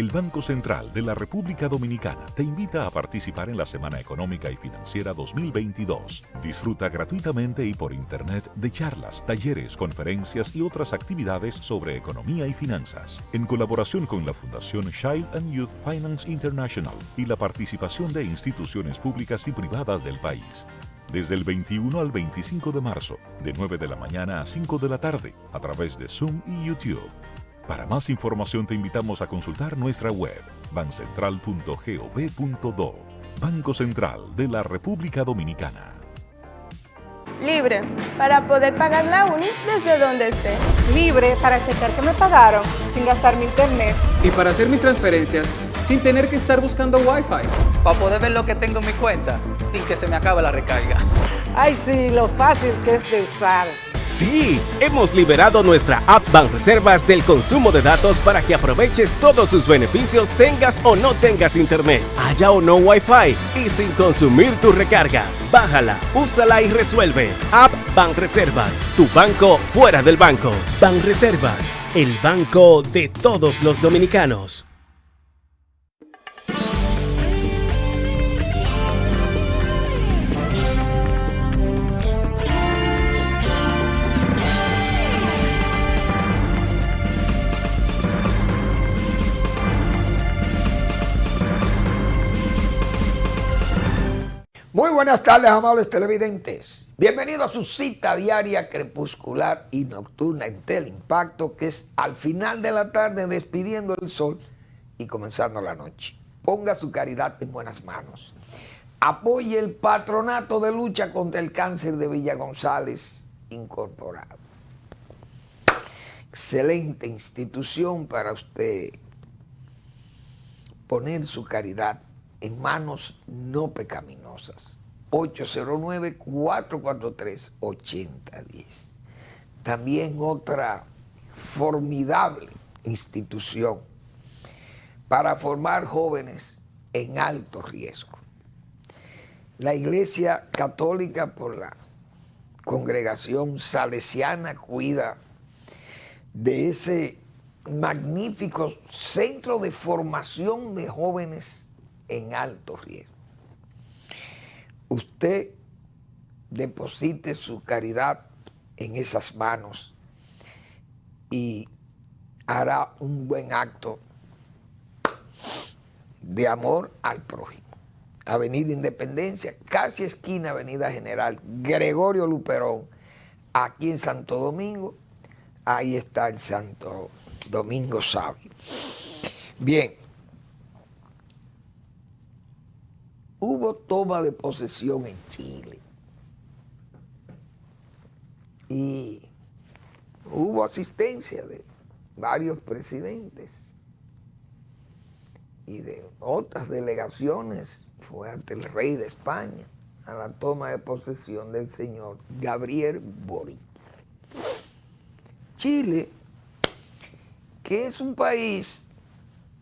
El Banco Central de la República Dominicana te invita a participar en la Semana Económica y Financiera 2022. Disfruta gratuitamente y por internet de charlas, talleres, conferencias y otras actividades sobre economía y finanzas, en colaboración con la Fundación Child and Youth Finance International y la participación de instituciones públicas y privadas del país. Desde el 21 al 25 de marzo, de 9 de la mañana a 5 de la tarde, a través de Zoom y YouTube. Para más información te invitamos a consultar nuestra web, bancentral.gov.do. Banco Central de la República Dominicana. Libre, para poder pagar la uni desde donde esté. Libre para checar que me pagaron sin gastar mi internet. Y para hacer mis transferencias sin tener que estar buscando Wi-Fi. Para poder ver lo que tengo en mi cuenta sin que se me acabe la recarga. Ay, sí, lo fácil que es de usar. Sí, hemos liberado nuestra app Banreservas del consumo de datos para que aproveches todos sus beneficios tengas o no tengas internet, haya o no Wi-Fi y sin consumir tu recarga. Bájala, úsala y resuelve. App Banreservas, tu banco fuera del banco. Banreservas, el banco de todos los dominicanos. Muy buenas tardes, amables televidentes. Bienvenidos a su cita diaria crepuscular y nocturna en Teleimpacto, que es al final de la tarde despidiendo el sol y comenzando la noche. Ponga su caridad en buenas manos. Apoye el Patronato de Lucha contra el Cáncer de Villa González Incorporado. Excelente institución para usted poner su caridad en manos no pecaminosas. 809-443-8010. También otra formidable institución para formar jóvenes en alto riesgo. La Iglesia Católica, por la Congregación Salesiana, cuida de ese magnífico centro de formación de jóvenes en alto riesgo. Usted deposite su caridad en esas manos y hará un buen acto de amor al prójimo. Avenida Independencia, casi esquina Avenida General Gregorio Luperón, aquí en Santo Domingo. Ahí está el Santo Domingo Sabio. Bien. Hubo toma de posesión en Chile y hubo asistencia de varios presidentes y de otras delegaciones. Fue ante el rey de España a la toma de posesión del señor Gabriel Boric. Chile, que es un país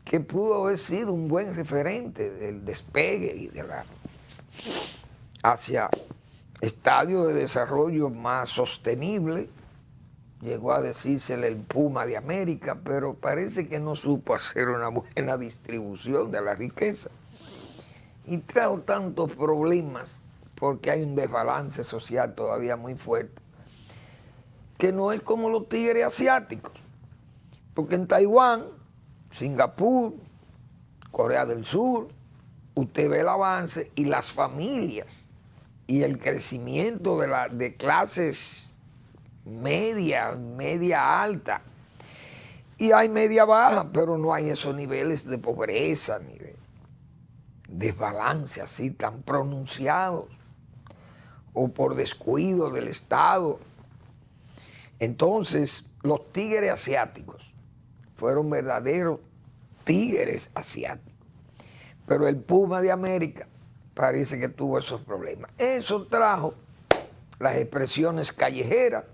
que pudo haber sido un buen referente del despegue y de la hacia estadios de desarrollo más sostenible, llegó a decírsele el Puma de América, pero parece que no supo hacer una buena distribución de la riqueza y trajo tantos problemas porque hay un desbalance social todavía muy fuerte, que no es como los tigres asiáticos, porque en Taiwán, Singapur, Corea del Sur, usted ve el avance y las familias y el crecimiento de clases media alta. Y hay media baja, pero no hay esos niveles de pobreza ni de desbalance así tan pronunciados o por descuido del Estado. Entonces, los tigres asiáticos fueron verdaderos tigres asiáticos. Pero el Puma de América parece que tuvo esos problemas. Eso trajo las expresiones callejeras,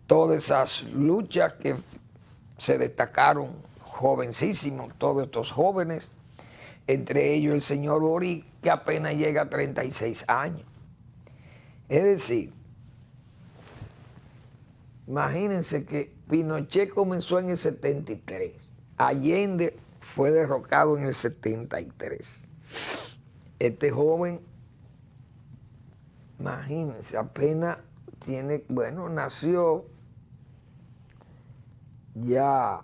todas esas luchas que se destacaron jovencísimos, todos estos jóvenes, entre ellos el señor Boric, que apenas llega a 36 años. Es decir, imagínense que Pinochet comenzó en el 73 Allende fue derrocado en el 73. Este joven, imagínense, apenas tiene, bueno, nació ya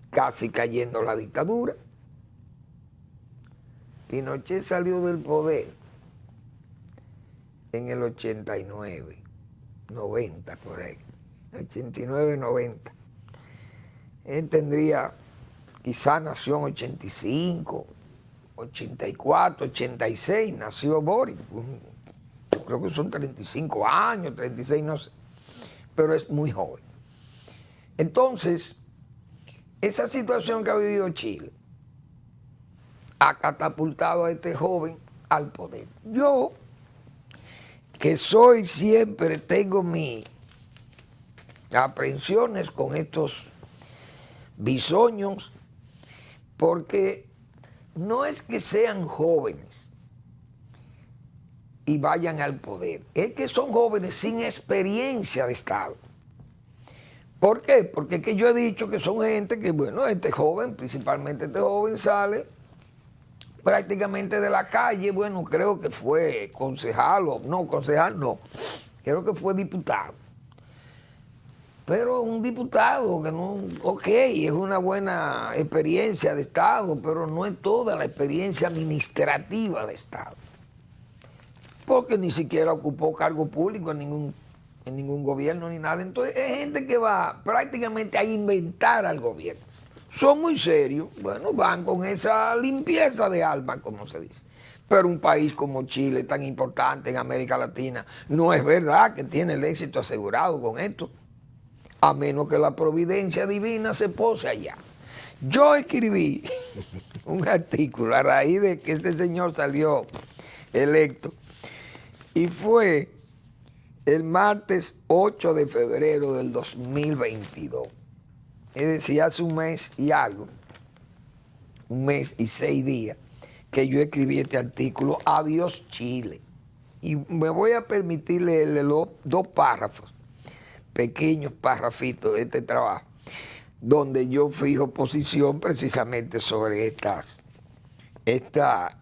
casi cayendo la dictadura. Pinochet salió del poder en el 89, 90 por ahí, 89, 90. Él tendría, quizá nació en 85, 84, 86, nació Boris. Creo que son 35 años, 36, no sé, pero es muy joven. Entonces, esa situación que ha vivido Chile ha catapultado a este joven al poder. Yo, que soy siempre, tengo mis aprensiones con estos bisoños, porque no es que sean jóvenes y vayan al poder, es que son jóvenes sin experiencia de Estado. ¿Por qué? Porque es que yo he dicho que son gente que, bueno, este joven, principalmente este joven, sale prácticamente de la calle. Bueno, creo que fue concejal, o no, concejal no, creo que fue diputado. Pero un diputado que no, ok, es una buena experiencia de Estado, pero no es toda la experiencia administrativa de Estado. Porque ni siquiera ocupó cargo público en ningún gobierno ni nada. Entonces es gente que va prácticamente a inventar al gobierno. Son muy serios, bueno, van con esa limpieza de alma, como se dice. Pero un país como Chile, tan importante en América Latina, no es verdad que tiene el éxito asegurado con esto, a menos que la providencia divina se pose allá. Yo escribí un artículo a raíz de que este señor salió electo, y fue el martes 8 de febrero del 2022. Es decir, hace un mes y algo, un mes y 6 días, que yo escribí este artículo, Adiós Chile. Y me voy a permitir leerle los 2 párrafos, pequeños párrafitos de este trabajo, donde yo fijo posición precisamente sobre esta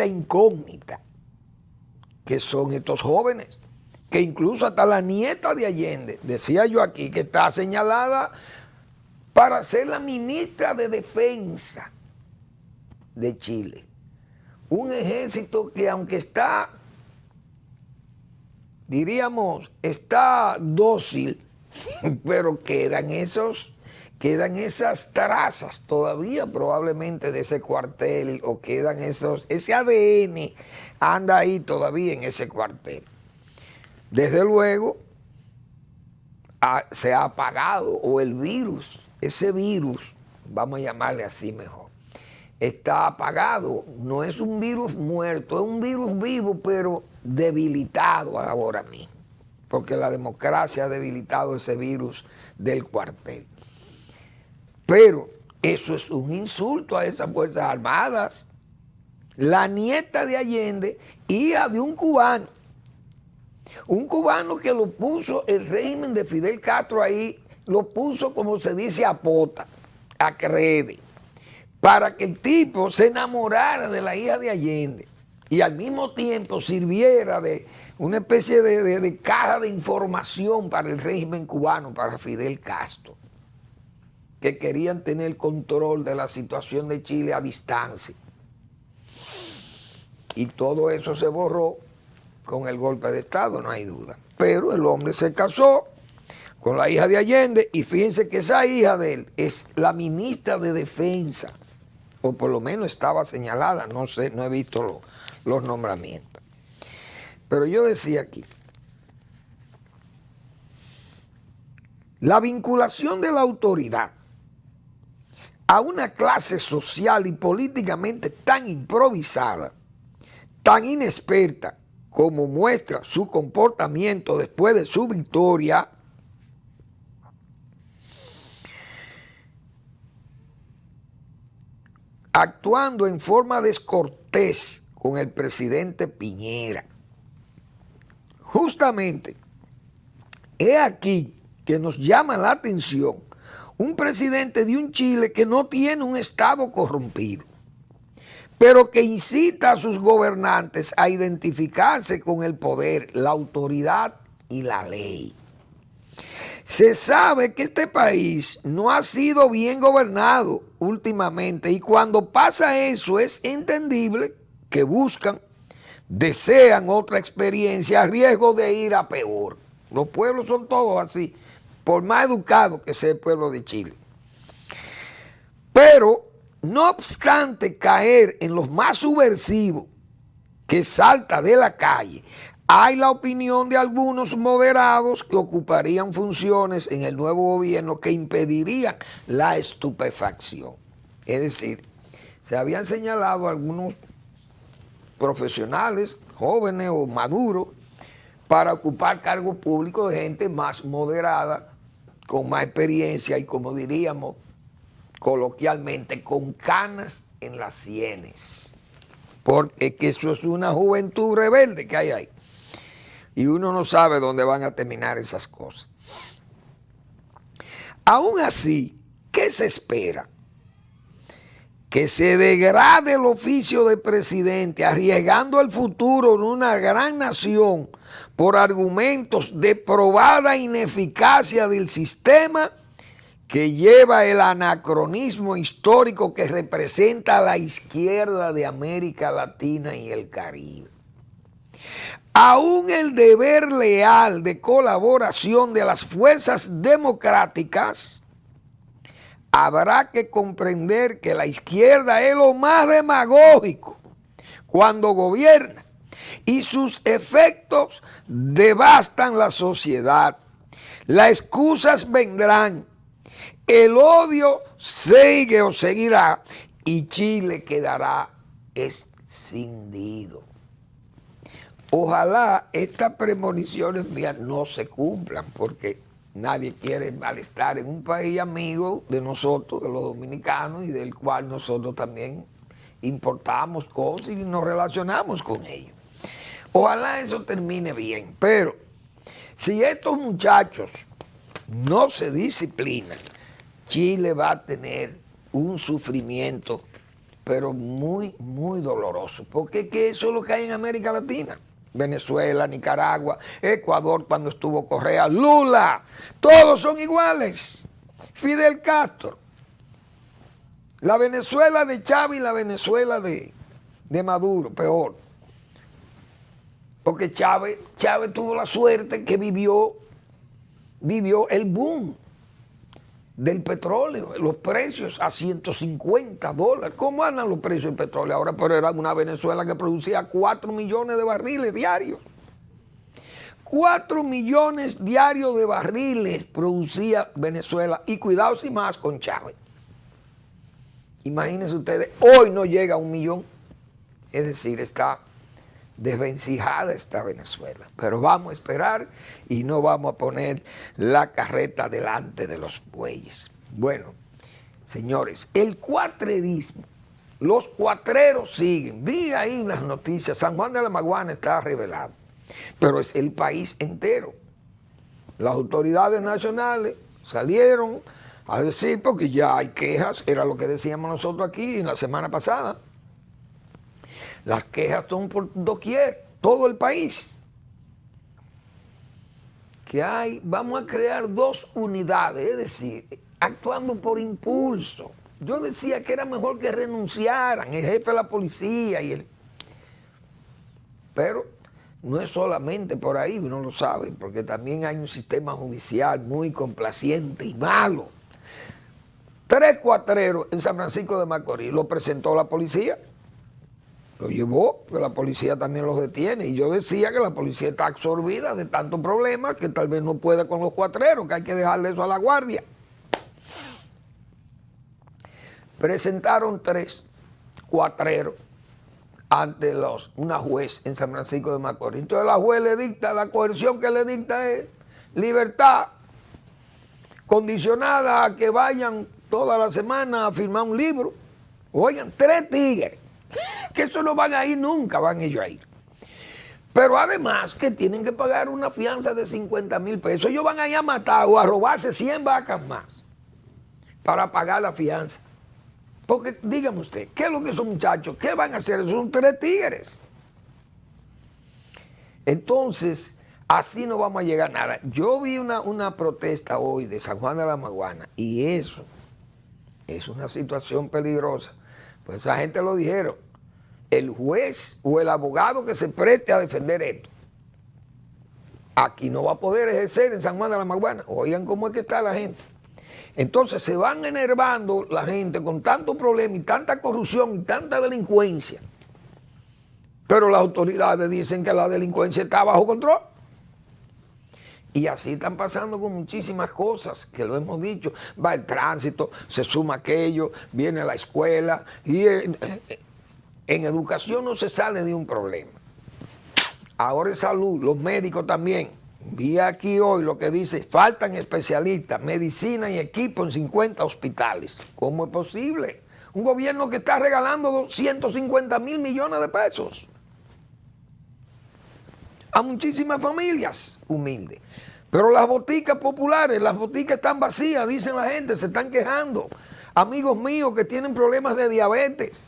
incógnita que son estos jóvenes, que incluso hasta la nieta de Allende, decía yo aquí, que está señalada para ser la ministra de Defensa de Chile. Un ejército que, aunque está, diríamos, está dócil, pero quedan esas trazas todavía probablemente de ese cuartel, o quedan ese ADN anda ahí todavía en ese cuartel. Desde luego se ha apagado, o el virus, ese virus, vamos a llamarle así mejor, está apagado. No es un virus muerto, es un virus vivo, pero debilitado ahora mismo, porque la democracia ha debilitado ese virus del cuartel. Pero eso es un insulto a esas Fuerzas Armadas. La nieta de Allende, hija de un cubano que lo puso el régimen de Fidel Castro ahí, lo puso, como se dice, a pota, a crede, para que el tipo se enamorara de la hija de Allende y al mismo tiempo sirviera de una especie de caja de información para el régimen cubano, para Fidel Castro, que querían tener control de la situación de Chile a distancia. Y todo eso se borró con el golpe de Estado, no hay duda. Pero el hombre se casó con la hija de Allende, y fíjense que esa hija de él es la ministra de Defensa, o por lo menos estaba señalada, no sé, no he visto los nombramientos. Pero yo decía aquí, la vinculación de la autoridad a una clase social y políticamente tan improvisada, tan inexperta, como muestra su comportamiento después de su victoria, actuando en forma descortés con el presidente Piñera. Justamente, es aquí que nos llama la atención un presidente de un Chile que no tiene un Estado corrompido, pero que incita a sus gobernantes a identificarse con el poder, la autoridad y la ley. Se sabe que este país no ha sido bien gobernado últimamente y cuando pasa eso es entendible que buscan, desean otra experiencia a riesgo de ir a peor. Los pueblos son todos así, por más educado que sea el pueblo de Chile. Pero, no obstante caer en los más subversivos que salta de la calle, hay la opinión de algunos moderados que ocuparían funciones en el nuevo gobierno que impedirían la estupefacción. Es decir, se habían señalado algunos profesionales, jóvenes o maduros, para ocupar cargos públicos de gente más moderada, con más experiencia y, como diríamos coloquialmente, con canas en las sienes. Porque que eso es una juventud rebelde que hay ahí. Y uno no sabe dónde van a terminar esas cosas. Aún así, ¿qué se espera? Que se degrade el oficio de presidente, arriesgando el futuro de una gran nación por argumentos de probada ineficacia del sistema que lleva el anacronismo histórico que representa a la izquierda de América Latina y el Caribe. Aún el deber leal de colaboración de las fuerzas democráticas, habrá que comprender que la izquierda es lo más demagógico cuando gobierna y sus efectos devastan la sociedad. Las excusas vendrán, el odio sigue o seguirá y Chile quedará escindido. Ojalá estas premoniciones mías no se cumplan porque nadie quiere malestar en un país amigo de nosotros, de los dominicanos, y del cual nosotros también importamos cosas y nos relacionamos con ellos. Ojalá eso termine bien, pero si estos muchachos no se disciplinan, Chile va a tener un sufrimiento, pero muy, muy doloroso, porque que eso es lo que hay en América Latina. Venezuela, Nicaragua, Ecuador cuando estuvo Correa, Lula, todos son iguales. Fidel Castro, la Venezuela de Chávez y la Venezuela de Maduro, peor. Porque Chávez tuvo la suerte que vivió el boom del petróleo, los precios a $150. ¿Cómo andan los precios del petróleo ahora? Pero era una Venezuela que producía 4 millones de barriles diarios. 4 millones diarios de barriles producía Venezuela. Y cuidado sin más con Chávez. Imagínense ustedes, hoy no llega a 1 millón. Es decir, está desvencijada esta Venezuela. Pero vamos a esperar y no vamos a poner la carreta delante de los bueyes. Bueno, señores, el cuatrerismo, los cuatreros siguen. Vi ahí unas noticias, San Juan de la Maguana está revelado, pero es el país entero. Las autoridades nacionales salieron a decir, porque ya hay quejas, era lo que decíamos nosotros aquí en la semana pasada. Las quejas son por doquier, todo el país. Que vamos a crear 2 unidades, es decir, actuando por impulso. Yo decía que era mejor que renunciaran el jefe de la policía pero no es solamente por ahí, uno lo sabe, porque también hay un sistema judicial muy complaciente y malo. 3 cuatreros en San Francisco de Macorís, lo presentó la policía. Lo llevó, porque la policía también los detiene. Y yo decía que la policía está absorbida de tantos problemas que tal vez no puede con los cuatreros, que hay que dejarle eso a la guardia. Presentaron 3 cuatreros ante una juez en San Francisco de Macorís. Entonces la juez le dicta, la coerción que le dicta es libertad condicionada a que vayan toda la semana a firmar un libro. Oigan, 3 tigres. Que eso no van a ir nunca, van ellos a ir. Pero además que tienen que pagar una fianza de 50,000 pesos. Ellos van a ir a matar o a robarse 100 vacas más. para pagar la fianza. Porque dígame usted, ¿qué es lo que esos muchachos, qué van a hacer? Son 3 tigres. Entonces, así no vamos a llegar a nada. Yo vi una protesta hoy de San Juan de la Maguana y eso es una situación peligrosa. Pues esa gente lo dijeron. El juez o el abogado que se preste a defender esto, aquí no va a poder ejercer en San Juan de la Maguana. Oigan cómo es que está la gente. Entonces se van enervando la gente con tanto problema y tanta corrupción y tanta delincuencia. Pero las autoridades dicen que la delincuencia está bajo control. Y así están pasando con muchísimas cosas, que lo hemos dicho. Va el tránsito, se suma aquello, viene la escuela. Y en educación no se sale de un problema. Ahora en salud, los médicos también. Vi aquí hoy lo que dice, faltan especialistas, medicina y equipo en 50 hospitales. ¿Cómo es posible? Un gobierno que está regalando 150.000 millones de pesos a muchísimas familias humildes. Pero las boticas populares, las boticas están vacías, dicen la gente, se están quejando. Amigos míos que tienen problemas de diabetes,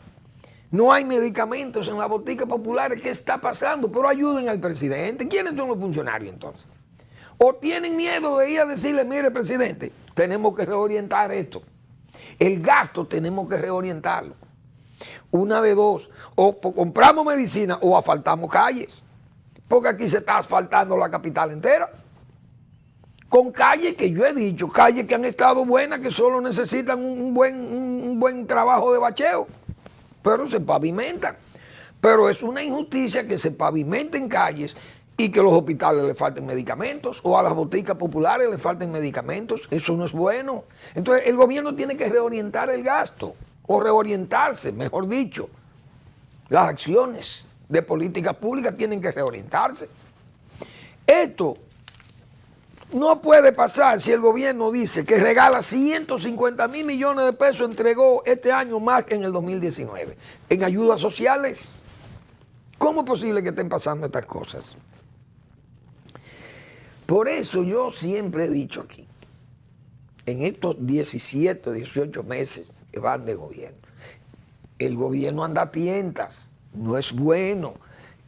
no hay medicamentos en las boticas populares. ¿Qué está pasando? Pero ayuden al presidente. ¿Quiénes son los funcionarios entonces? ¿O tienen miedo de ir a decirle, mire, presidente, tenemos que reorientar esto? El gasto tenemos que reorientarlo. Una de dos, o compramos medicina o asfaltamos calles. Porque aquí se está asfaltando la capital entera. Con calles que yo he dicho, calles que han estado buenas, que solo necesitan un buen trabajo de bacheo. Pero se pavimentan. Pero es una injusticia que se pavimenten calles y que los hospitales le falten medicamentos o a las boticas populares le falten medicamentos. Eso no es bueno. Entonces el gobierno tiene que reorientar el gasto o reorientarse, mejor dicho. Las acciones de políticas públicas tienen que reorientarse. Esto no puede pasar si el gobierno dice que regala 150.000 millones de pesos, entregó este año más que en el 2019, en ayudas sociales. ¿Cómo es posible que estén pasando estas cosas? Por eso yo siempre he dicho aquí, en estos 17, 18 meses que van de gobierno, el gobierno anda a tientas, no es bueno,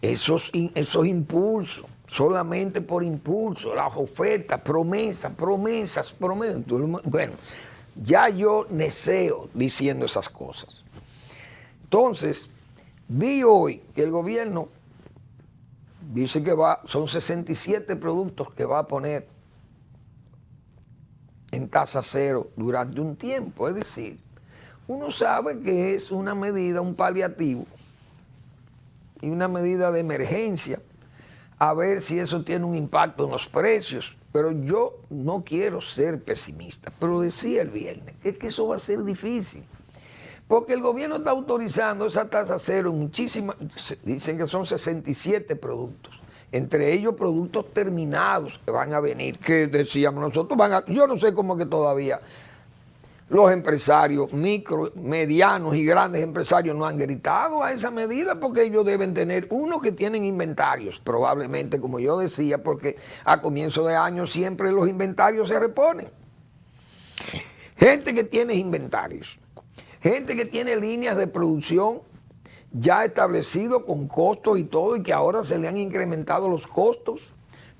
esos impulsos. Solamente por impulso, las ofertas, promesas. Bueno, ya yo neseo diciendo esas cosas. Entonces, vi hoy que el gobierno dice que son 67 productos que va a poner en tasa cero durante un tiempo. Es decir, uno sabe que es una medida, un paliativo y una medida de emergencia, a ver si eso tiene un impacto en los precios. Pero yo no quiero ser pesimista, pero decía el viernes que eso va a ser difícil, porque el gobierno está autorizando esa tasa cero en muchísimas, dicen que son 67 productos, entre ellos productos terminados que van a venir, que decíamos nosotros, yo no sé cómo que todavía los empresarios, micro, medianos y grandes empresarios no han gritado a esa medida, porque ellos deben tener, uno, que tienen inventarios, probablemente, como yo decía, porque a comienzo de año siempre los inventarios se reponen. Gente que tiene inventarios, gente que tiene líneas de producción ya establecido con costos y todo, y que ahora se le han incrementado los costos,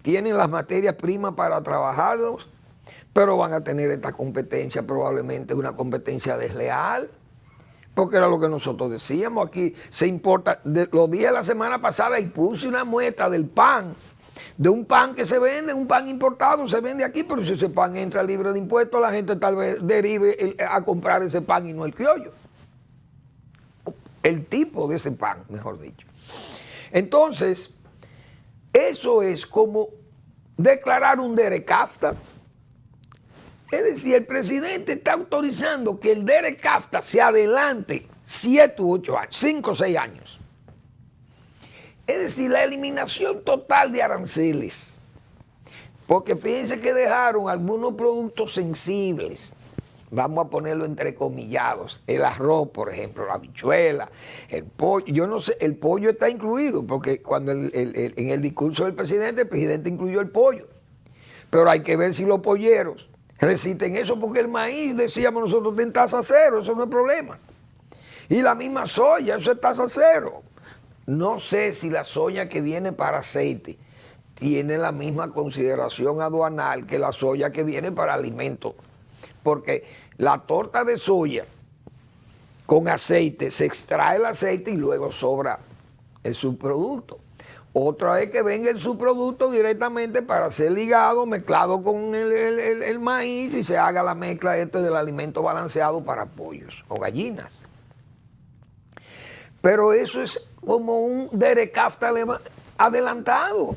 tienen las materias primas para trabajarlos, pero van a tener esta competencia, probablemente una competencia desleal, porque era lo que nosotros decíamos aquí, se importa, lo dije la semana pasada y puse una muestra del pan, de un pan que se vende, un pan importado, se vende aquí, pero si ese pan entra libre de impuestos, la gente tal vez derive a comprar ese pan y no el criollo. El tipo de ese pan, mejor dicho. Entonces, eso es como declarar un derecafta. Es decir, el presidente está autorizando que el derecafta se adelante 7 u 8 años, 5 o 6 años. Es decir, la eliminación total de aranceles. Porque fíjense que dejaron algunos productos sensibles, vamos a ponerlo entrecomillados, el arroz, por ejemplo, la habichuela, el pollo. Yo no sé, el pollo está incluido, porque cuando en el discurso del presidente, el presidente incluyó el pollo. Pero hay que ver si los polleros resisten eso porque el maíz, decíamos nosotros, está en tasa cero, eso no es problema. Y la misma soya, eso es tasa cero. No sé si la soya que viene para aceite tiene la misma consideración aduanal que la soya que viene para alimentos. Porque la torta de soya con aceite, se extrae el aceite y luego sobra el subproducto. Otra es que venga el subproducto directamente para ser ligado, mezclado con el maíz y se haga la mezcla del alimento balanceado para pollos o gallinas. Pero eso es como un derecafta adelantado.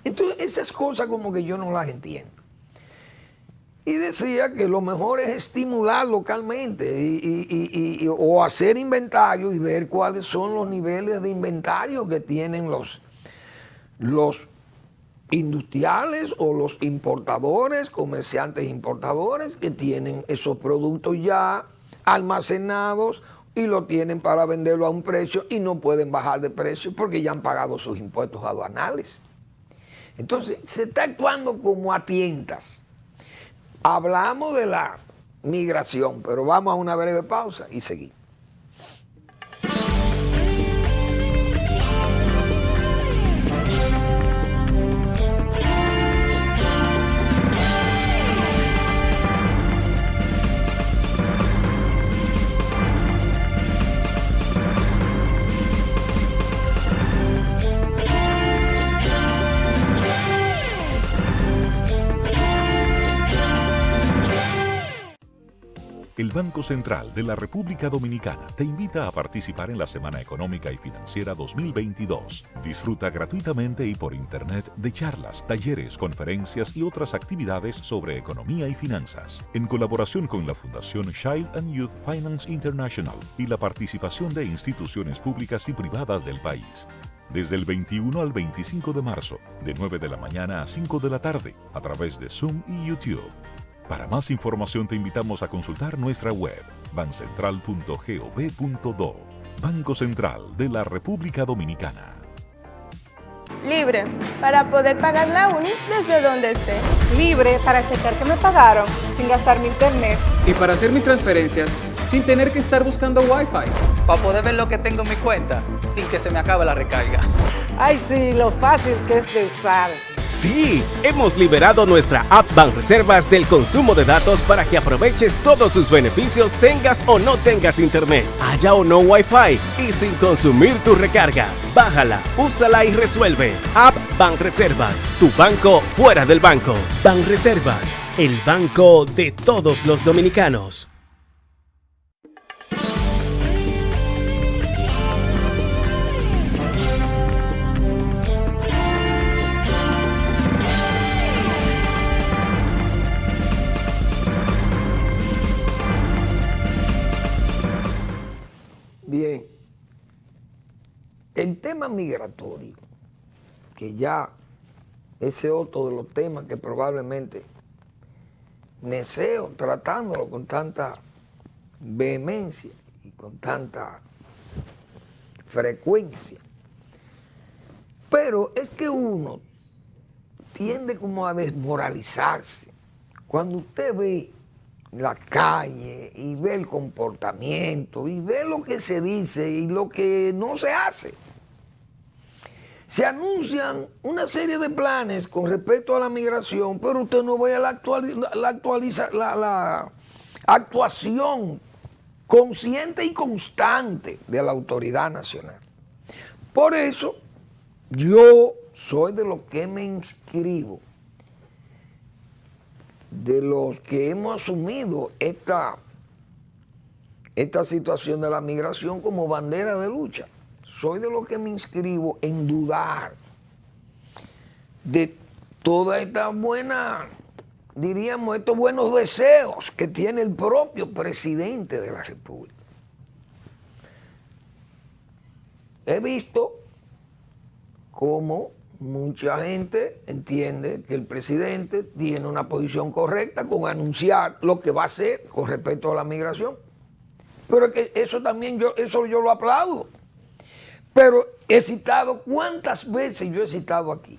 Entonces esas cosas como que yo no las entiendo. Y decía que lo mejor es estimular localmente o hacer inventario y ver cuáles son los niveles de inventario que tienen los industriales o los importadores, comerciantes importadores que tienen esos productos ya almacenados y lo tienen para venderlo a un precio y no pueden bajar de precio porque ya han pagado sus impuestos aduanales. Entonces se está actuando como a tientas. Hablamos de la migración, pero vamos a una breve pausa y seguimos. El Banco Central de la República Dominicana te invita a participar en la Semana Económica y Financiera 2022. Disfruta gratuitamente y por internet de charlas, talleres, conferencias y otras actividades sobre economía y finanzas, en colaboración con la Fundación Child and Youth Finance International y la participación de instituciones públicas y privadas del país. Desde el 21 al 25 de marzo, de 9 de la mañana a 5 de la tarde, a través de Zoom y YouTube. Para más información te invitamos a consultar nuestra web, bancentral.gov.do. Banco Central de la República Dominicana. Libre, para poder pagar la uni desde donde esté. Libre para checar que me pagaron sin gastar mi internet. Y para hacer mis transferencias sin tener que estar buscando Wi-Fi. Para poder ver lo que tengo en mi cuenta sin que se me acabe la recarga. Ay, sí, lo fácil que es de usar. Sí, hemos liberado nuestra app Banreservas del consumo de datos para que aproveches todos sus beneficios tengas o no tengas internet, haya o no Wi-Fi y sin consumir tu recarga. Bájala, úsala y resuelve. App Banreservas, tu banco fuera del banco. Banreservas, el banco de todos los dominicanos. Bien, el tema migratorio, que ya ese es otro de los temas que probablemente neseo tratándolo con tanta vehemencia y con tanta frecuencia. Pero es que uno tiende como a desmoralizarse cuando usted ve la calle y ve el comportamiento y ve lo que se dice y lo que no se hace. Se anuncian una serie de planes con respecto a la migración, pero usted no ve la actuación consciente y constante de la autoridad nacional. Por eso yo soy de los que me inscribo, de los que hemos asumido esta situación de la migración como bandera de lucha. Soy de los que me inscribo en dudar de toda esta buena, diríamos, estos buenos deseos que tiene el propio presidente de la República. He visto cómo mucha gente entiende que el presidente tiene una posición correcta con anunciar lo que va a hacer con respecto a la migración. Pero es que eso también yo lo aplaudo. Pero he citado, ¿cuántas veces yo he citado aquí?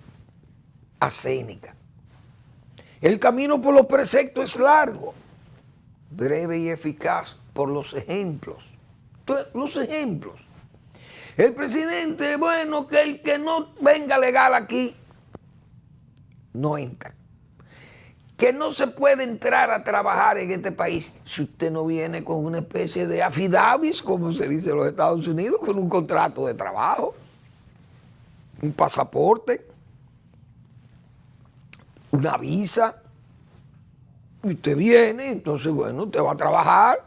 A Séneca. El camino por los preceptos es largo, breve y eficaz por los ejemplos. Entonces, los ejemplos. El presidente, bueno, que el que no venga legal aquí, no entra. Que no se puede entrar a trabajar en este país si usted no viene con una especie de affidavit, como se dice en los Estados Unidos, con un contrato de trabajo, un pasaporte, una visa. Y usted viene, entonces, bueno, usted va a trabajar.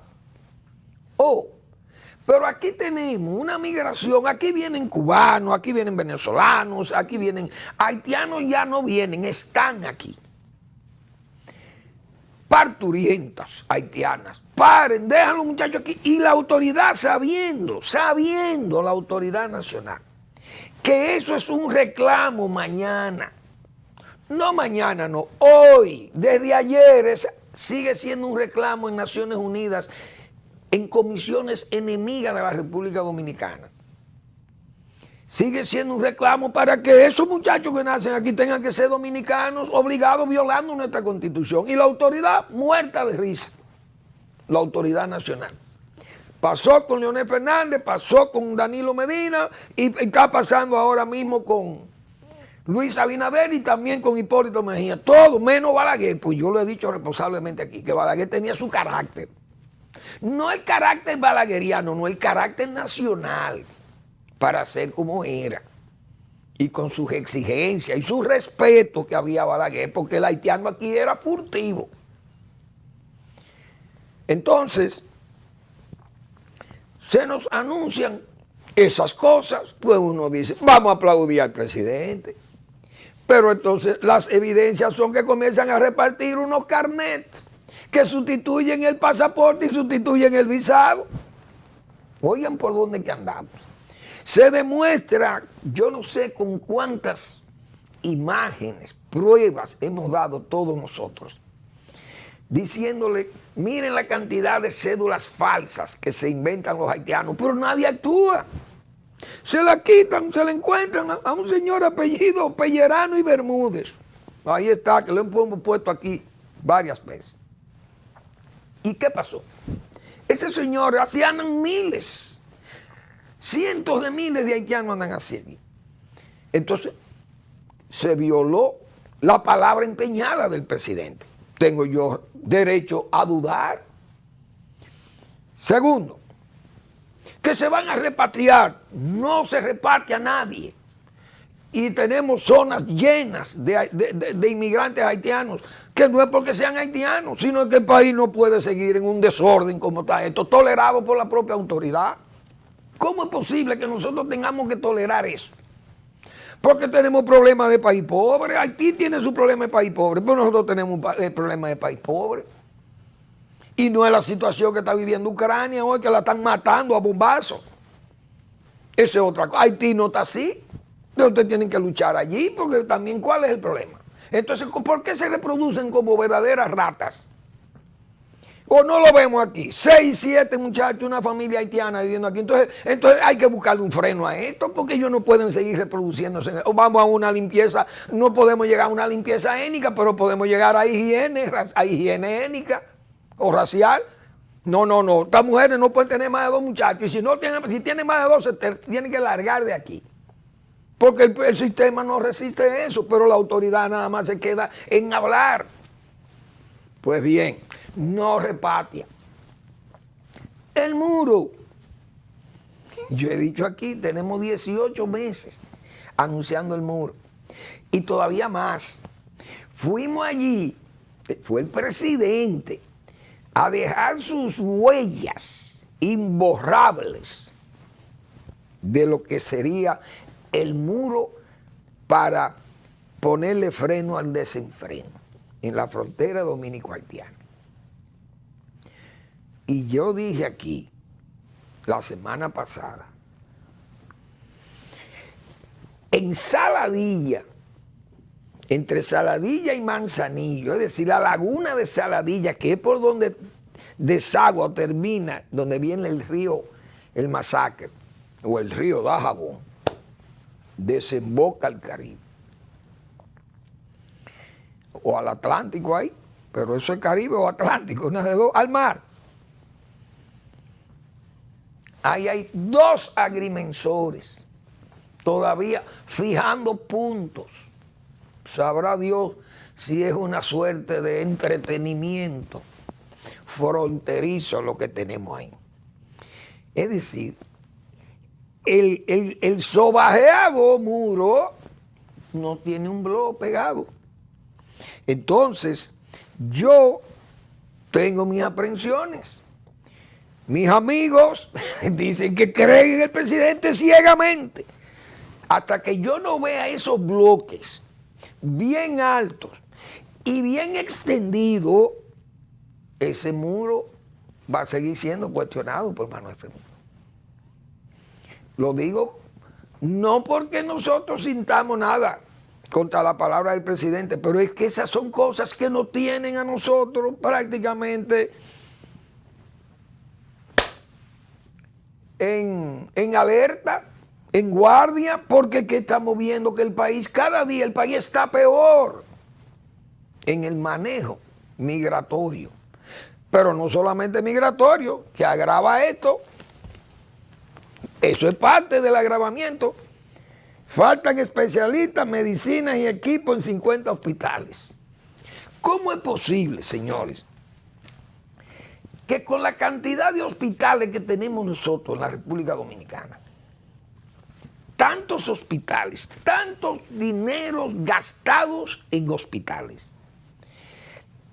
Pero aquí tenemos una migración, aquí vienen cubanos, aquí vienen venezolanos, aquí vienen haitianos, ya no vienen, están aquí. Parturientas haitianas, paren, dejan los muchachos aquí. Y la autoridad sabiendo la autoridad nacional, que eso es un reclamo mañana. No mañana, no, hoy, desde ayer, sigue siendo un reclamo en Naciones Unidas, en comisiones enemigas de la República Dominicana. Sigue siendo un reclamo para que esos muchachos que nacen aquí tengan que ser dominicanos, obligados, violando nuestra Constitución. Y la autoridad muerta de risa, la autoridad nacional. Pasó con Leonel Fernández, pasó con Danilo Medina y está pasando ahora mismo con Luis Abinader y también con Hipólito Mejía. Todo menos Balaguer, pues yo lo he dicho responsablemente aquí, que Balaguer tenía su carácter. No el carácter balagueriano, no el carácter nacional para ser como era y con sus exigencias y su respeto que había Balaguer, porque el haitiano aquí era furtivo. Entonces, se nos anuncian esas cosas, pues uno dice, vamos a aplaudir al presidente. Pero entonces las evidencias son que comienzan a repartir unos carnets que sustituyen el pasaporte y sustituyen el visado. Oigan por dónde que andamos. Se demuestra, yo no sé con cuántas imágenes, pruebas hemos dado todos nosotros, diciéndole, miren la cantidad de cédulas falsas que se inventan los haitianos, pero nadie actúa. Se la quitan, se la encuentran a un señor apellido Pellerano y Bermúdez. Ahí está, que lo hemos puesto aquí varias veces. ¿Y qué pasó? Ese señor, así andan miles, cientos de miles de haitianos andan así aquí. Entonces, se violó la palabra empeñada del presidente. Tengo yo derecho a dudar. Segundo, que se van a repatriar. No se reparte a nadie. Y tenemos zonas llenas de inmigrantes haitianos, que no es porque sean haitianos, sino que el país no puede seguir en un desorden como está esto, tolerado por la propia autoridad. ¿Cómo es posible que nosotros tengamos que tolerar eso? Porque tenemos problemas de país pobre. Haití tiene su problema de país pobre, pero nosotros tenemos el problema de país pobre. Y no es la situación que está viviendo Ucrania hoy, que la están matando a bombazos. Esa es otra cosa. Haití no está así. Ustedes tienen que luchar allí, porque también, ¿cuál es el problema? Entonces, ¿por qué se reproducen como verdaderas ratas? O no lo vemos aquí. 6, 7 muchachos, una familia haitiana viviendo aquí. Entonces hay que buscarle un freno a esto, porque ellos no pueden seguir reproduciéndose. O vamos a una limpieza, no podemos llegar a una limpieza étnica, pero podemos llegar a higiene étnica o racial. No. Estas mujeres no pueden tener más de 2 muchachos. Y si tienen más de 2, se tienen que largar de aquí. Porque el sistema no resiste eso, pero la autoridad nada más se queda en hablar. Pues bien, no repatria. El muro. Yo he dicho aquí, tenemos 18 meses anunciando el muro. Y todavía más. Fuimos allí, fue el presidente, a dejar sus huellas imborrables de lo que sería el muro para ponerle freno al desenfreno en la frontera dominico-haitiana. Y yo dije aquí, la semana pasada, en Saladilla, entre Saladilla y Manzanillo, es decir, la laguna de Saladilla, que es por donde desagua o termina, donde viene el río El Masacre, o el río Dajabón, desemboca al Caribe. o al Atlántico ahí, pero eso es Caribe o Atlántico, una de dos, al mar. Ahí hay 2 agrimensores todavía fijando puntos. Sabrá Dios si es una suerte de entretenimiento fronterizo lo que tenemos ahí. Es decir, el sobajeado muro no tiene un blog pegado. Entonces, yo tengo mis aprensiones. Mis amigos dicen que creen en el presidente ciegamente. Hasta que yo no vea esos bloques bien altos y bien extendidos, ese muro va a seguir siendo cuestionado por Manuel Fermín. Lo digo no porque nosotros sintamos nada contra la palabra del presidente, pero es que esas son cosas que nos tienen a nosotros prácticamente en alerta, en guardia, porque que estamos viendo que el país, cada día el país está peor en el manejo migratorio. Pero no solamente migratorio, que agrava esto, eso es parte del agravamiento. Faltan especialistas, medicinas y equipos en 50 hospitales. ¿Cómo es posible, señores, que con la cantidad de hospitales que tenemos nosotros en la República Dominicana, tantos hospitales, tantos dineros gastados en hospitales,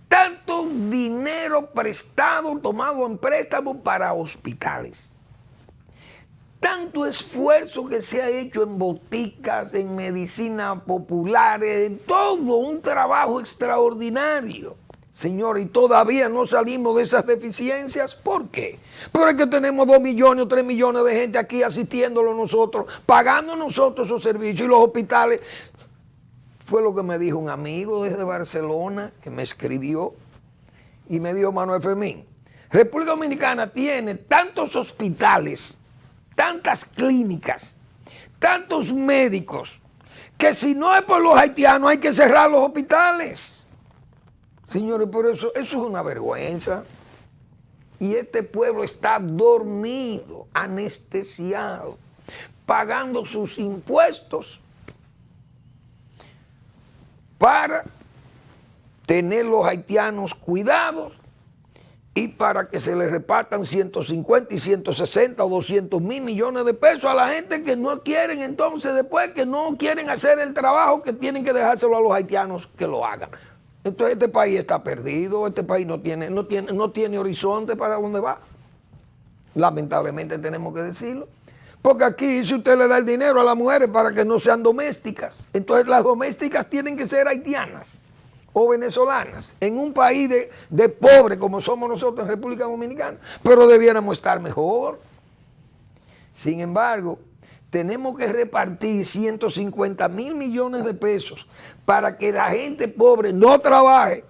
tanto dinero prestado, tomado en préstamo para hospitales, tanto esfuerzo que se ha hecho en boticas, en medicina popular, en todo un trabajo extraordinario? Señor, y todavía no salimos de esas deficiencias. ¿Por qué? Pero es que tenemos 2 millones o 3 millones de gente aquí asistiéndolo nosotros, pagando nosotros esos servicios, y los hospitales. Fue lo que me dijo un amigo desde Barcelona, que me escribió y me dijo: Manuel Fermín, República Dominicana tiene tantos hospitales, tantas clínicas, tantos médicos, que si no es por los haitianos hay que cerrar los hospitales. Señores, por eso es una vergüenza. Y este pueblo está dormido, anestesiado, pagando sus impuestos para tener los haitianos cuidados y para que se les repartan 150 y 160 o 200 mil millones de pesos a la gente que no quieren, entonces después que no quieren hacer el trabajo, que tienen que dejárselo a los haitianos que lo hagan. Entonces este país está perdido, este país no tiene horizonte para dónde va. Lamentablemente tenemos que decirlo. Porque aquí, si usted le da el dinero a las mujeres para que no sean domésticas, entonces las domésticas tienen que ser haitianas o venezolanas, en un país de pobres como somos nosotros en República Dominicana. Pero debiéramos estar mejor. Sin embargo, tenemos que repartir 150 mil millones de pesos para que la gente pobre no trabaje.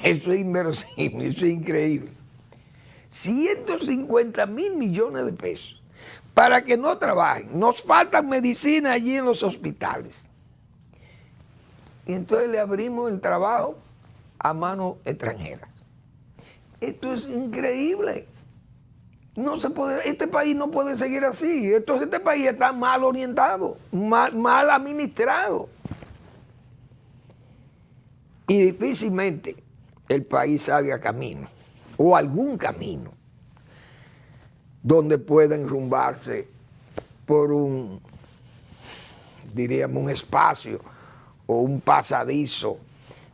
Eso es inverosímil, eso es increíble. 150 mil millones de pesos para que no trabajen. Nos faltan medicina allí en los hospitales. Y entonces le abrimos el trabajo a manos extranjeras. Esto es increíble. No se puede, este país no puede seguir así. Entonces este país está mal orientado, mal administrado. Y difícilmente el país salga a camino, o algún camino, donde pueda enrumbarse por diríamos, un espacio o un pasadizo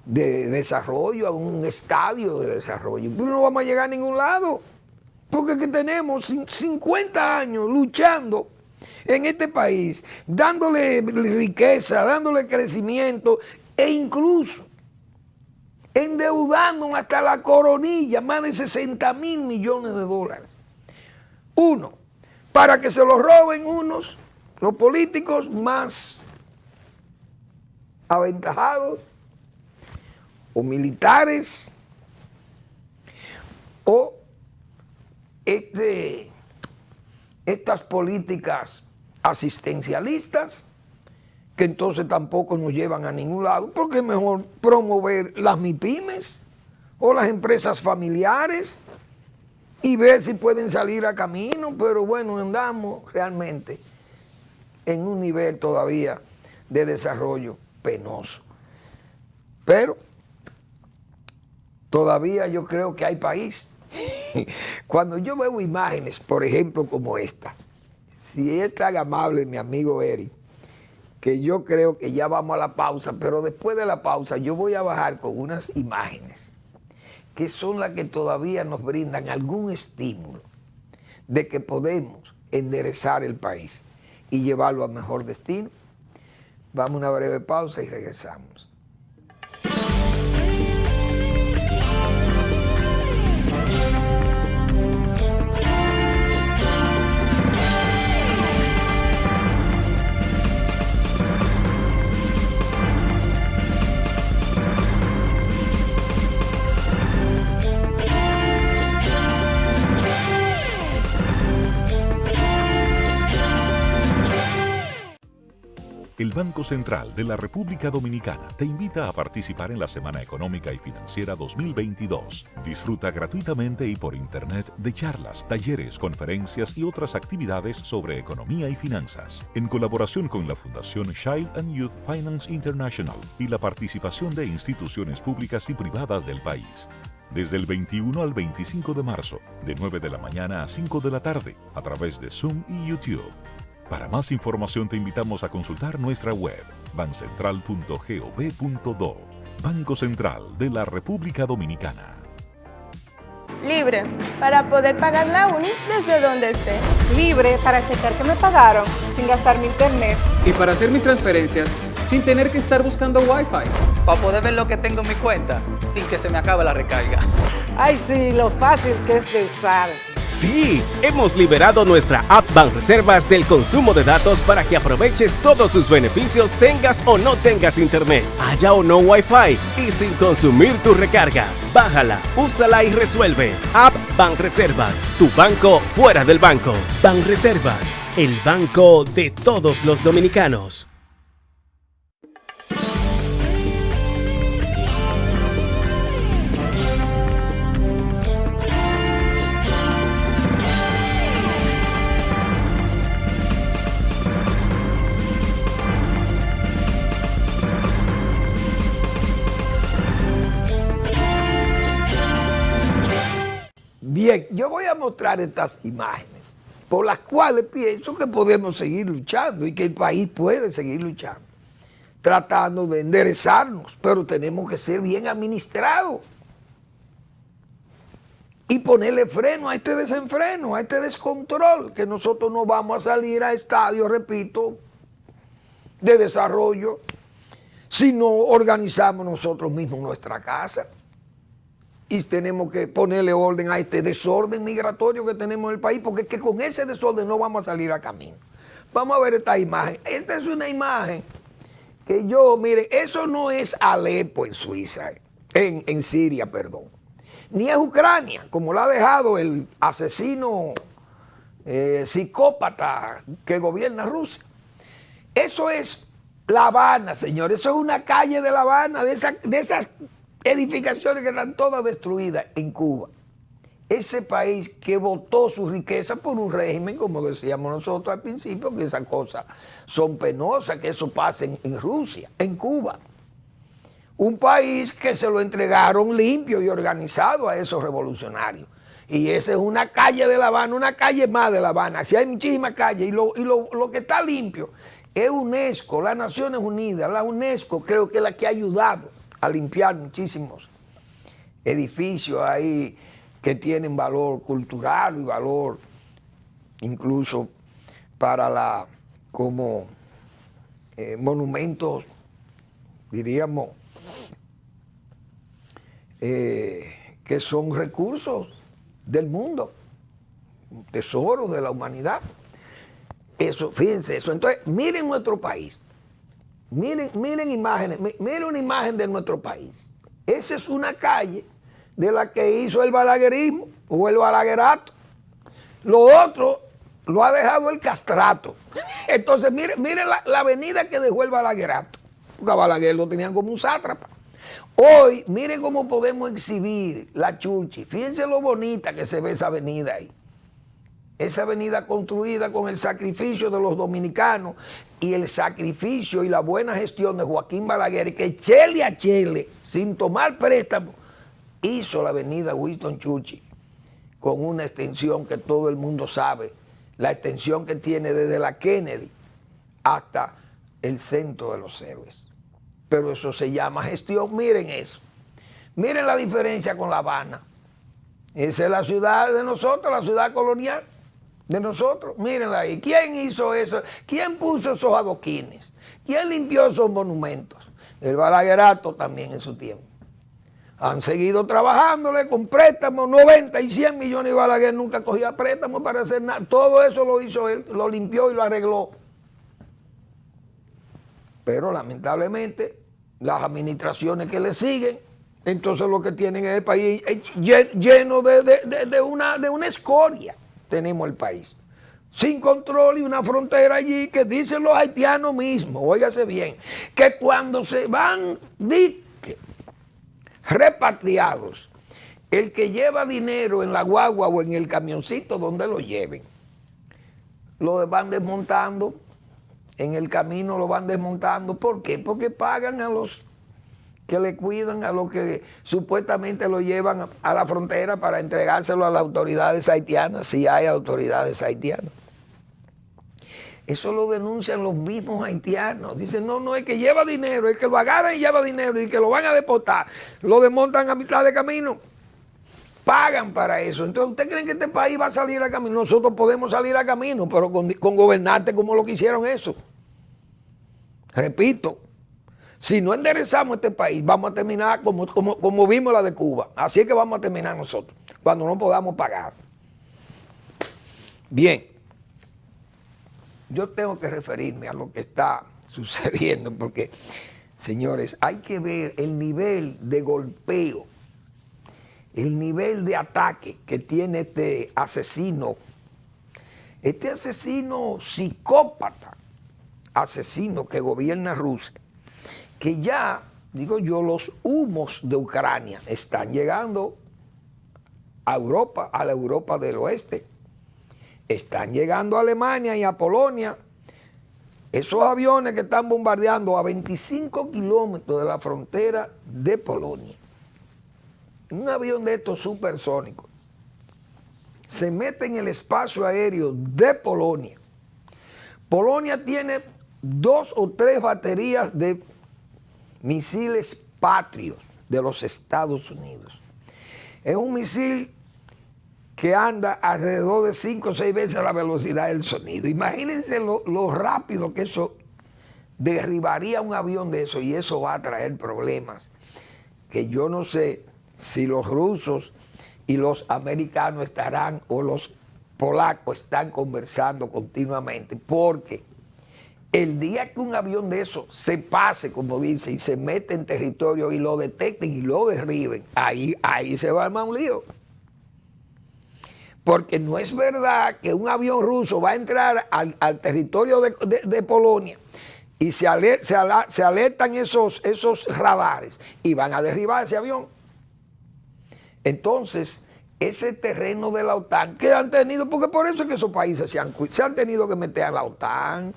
de desarrollo, a un estadio de desarrollo. Pero no vamos a llegar a ningún lado. Porque que tenemos 50 años luchando en este país, dándole riqueza, dándole crecimiento, e incluso endeudándonos hasta la coronilla, más de 60 mil millones de dólares. Uno, para que se lo roben unos, los políticos más aventajados, o militares, o estas políticas asistencialistas que entonces tampoco nos llevan a ningún lado, porque es mejor promover las MIPYMES o las empresas familiares y ver si pueden salir a camino, pero bueno, andamos realmente en un nivel todavía de desarrollo penoso. Pero todavía yo creo que hay país. Cuando yo veo imágenes, por ejemplo, como estas, si es tan amable mi amigo Eric, que yo creo que ya vamos a la pausa, pero después de la pausa yo voy a bajar con unas imágenes que son las que todavía nos brindan algún estímulo de que podemos enderezar el país y llevarlo a mejor destino. Vamos a una breve pausa y regresamos. El Banco Central de la República Dominicana te invita a participar en la Semana Económica y Financiera 2022. Disfruta gratuitamente y por internet de charlas, talleres, conferencias y otras actividades sobre economía y finanzas, en colaboración con la Fundación Child and Youth Finance International y la participación de instituciones públicas y privadas del país. Desde el 21 al 25 de marzo, de 9 de la mañana a 5 de la tarde, a través de Zoom y YouTube. Para más información te invitamos a consultar nuestra web, bancentral.gov.do. Banco Central de la República Dominicana. Libre, para poder pagar la uni desde donde esté. Libre para checar que me pagaron sin gastar mi internet. Y para hacer mis transferencias sin tener que estar buscando Wi-Fi. Para poder ver lo que tengo en mi cuenta sin que se me acabe la recarga. Ay, sí, lo fácil que es de usar. Sí, hemos liberado nuestra app Banreservas del consumo de datos para que aproveches todos sus beneficios tengas o no tengas internet, haya o no Wi-Fi y sin consumir tu recarga. Bájala, úsala y resuelve. App Banreservas, tu banco fuera del banco. Banreservas, el banco de todos los dominicanos. Bien, yo voy a mostrar estas imágenes por las cuales pienso que podemos seguir luchando y que el país puede seguir luchando, tratando de enderezarnos, pero tenemos que ser bien administrados y ponerle freno a este desenfreno, a este descontrol, que nosotros no vamos a salir a estadios, repito, de desarrollo si no organizamos nosotros mismos nuestra casa. Y tenemos que ponerle orden a este desorden migratorio que tenemos en el país, porque es que con ese desorden no vamos a salir a camino. Vamos a ver esta imagen. Esta es una imagen que miren, eso no es Alepo en Suiza, en Siria, perdón. Ni es Ucrania, como la ha dejado el asesino psicópata que gobierna Rusia. Eso es La Habana, señores. Eso es una calle de La Habana, de esas edificaciones que están todas destruidas en Cuba. Ese país que botó su riqueza por un régimen, como decíamos nosotros al principio, que esas cosas son penosas, que eso pase en Rusia, en Cuba. Un país que se lo entregaron limpio y organizado a esos revolucionarios. Y esa es una calle de La Habana, una calle más de La Habana. Si hay muchísimas calles y lo que está limpio es UNESCO, las Naciones Unidas, la UNESCO creo que es la que ha ayudado a limpiar muchísimos edificios ahí que tienen valor cultural y valor incluso para como monumentos, diríamos, que son recursos del mundo, tesoros de la humanidad. Eso, fíjense eso. Entonces, miren nuestro país. Miren imágenes, miren una imagen de nuestro país. Esa es una calle de la que hizo el balaguerismo o el balaguerato. Lo otro lo ha dejado el castrato. Entonces, mire la avenida que dejó el Balaguerato. Porque a Balaguer lo tenían como un sátrapa. Hoy, miren cómo podemos exhibir la Chuchi. Fíjense lo bonita que se ve esa avenida ahí. Esa avenida construida con el sacrificio de los dominicanos y el sacrificio y la buena gestión de Joaquín Balaguer, que chele a chele, sin tomar préstamo, hizo la avenida Winston Churchill con una extensión que todo el mundo sabe, la extensión que tiene desde la Kennedy hasta el Centro de los Héroes. Pero eso se llama gestión. Miren eso. Miren la diferencia con La Habana. Esa es la ciudad de nosotros, la ciudad colonial de nosotros. Mírenla ahí. ¿Quién hizo eso? ¿Quién puso esos adoquines? ¿Quién limpió esos monumentos? El Balaguerato también en su tiempo. Han seguido trabajándole con préstamos, 90 y 100 millones, y Balaguer nunca cogía préstamos para hacer nada. Todo eso lo hizo él, lo limpió y lo arregló. Pero lamentablemente, las administraciones que le siguen, entonces lo que tienen es el país lleno de una escoria. Tenemos el país sin control y una frontera allí que dicen los haitianos mismos, óigase bien, que cuando se van repatriados, el que lleva dinero en la guagua o en el camioncito donde lo lleven, lo van desmontando, en el camino lo van desmontando. ¿Por qué? Porque pagan a los que le cuidan, a los que supuestamente lo llevan a la frontera para entregárselo a las autoridades haitianas, si hay autoridades haitianas. Eso lo denuncian los mismos haitianos. Dicen, no, es que lleva dinero, es que lo agarran y lleva dinero y que lo van a deportar. Lo desmontan a mitad de camino. Pagan para eso. Entonces, ¿ustedes creen que este país va a salir a camino? Nosotros podemos salir a camino, pero con gobernantes como lo que hicieron eso. Repito, si no enderezamos este país, vamos a terminar como vimos la de Cuba. Así es que vamos a terminar nosotros, cuando no podamos pagar. Bien, yo tengo que referirme a lo que está sucediendo, porque, señores, hay que ver el nivel de golpeo, el nivel de ataque que tiene este asesino psicópata, asesino que gobierna Rusia, que ya, digo yo, los humos de Ucrania están llegando a Europa, a la Europa del Oeste. Están llegando a Alemania y a Polonia. Esos aviones que están bombardeando a 25 kilómetros de la frontera de Polonia. Un avión de estos supersónicos se mete en el espacio aéreo de Polonia. Polonia tiene 2 o 3 baterías de misiles Patriot de los Estados Unidos. Es un misil que anda alrededor de 5 o 6 veces la velocidad del sonido. Imagínense lo rápido que eso derribaría un avión de eso, y eso va a traer problemas que yo no sé si los rusos y los americanos estarán, o los polacos están conversando continuamente, porque el día que un avión de eso se pase, como dice, y se mete en territorio y lo detecten y lo derriben, ahí se va a armar un lío. Porque no es verdad que un avión ruso va a entrar al territorio de Polonia y se alertan esos radares y van a derribar ese avión. Entonces, ese terreno de la OTAN que han tenido, porque por eso es que esos países se han tenido que meter a la OTAN.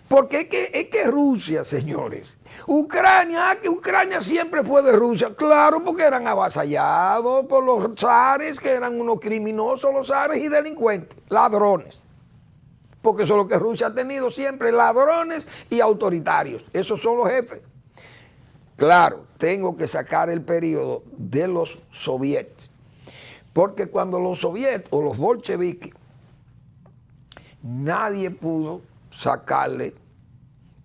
Porque es que Rusia, señores, Ucrania siempre fue de Rusia, claro, porque eran avasallados por los zares, que eran unos criminosos, los zares y delincuentes, ladrones. Porque eso es lo que Rusia ha tenido siempre, ladrones y autoritarios, esos son los jefes. Claro, tengo que sacar el periodo de los soviets, porque cuando los soviets o los bolcheviques, nadie pudo sacarle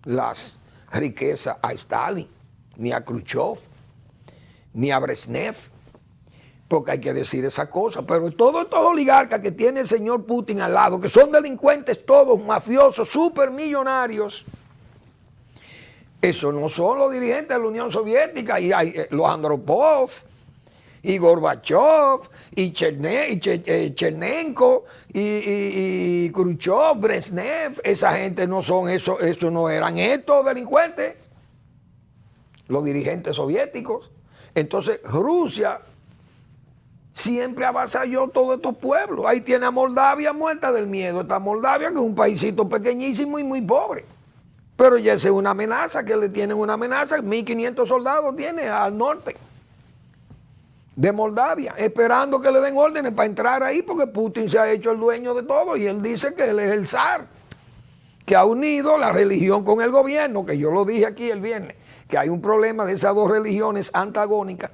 las riquezas a Stalin, ni a Khrushchev, ni a Brezhnev, porque hay que decir esa cosa. Pero todos estos oligarcas que tiene el señor Putin al lado, que son delincuentes todos, mafiosos, supermillonarios, esos no son los dirigentes de la Unión Soviética, y hay los Andropov, y Gorbachev, y Chernenko, y Khrushchev, Brezhnev, esa gente no son eso no eran estos delincuentes, los dirigentes soviéticos. Entonces Rusia siempre avasalló todos estos pueblos. Ahí tiene a Moldavia muerta del miedo. Está Moldavia, que es un paísito pequeñísimo y muy pobre. Pero ya esa es una amenaza, que le tienen una amenaza. 1.500 soldados tiene al norte de Moldavia, esperando que le den órdenes para entrar ahí, porque Putin se ha hecho el dueño de todo y él dice que él es el zar, que ha unido la religión con el gobierno, que yo lo dije aquí el viernes, que hay un problema de esas dos religiones antagónicas.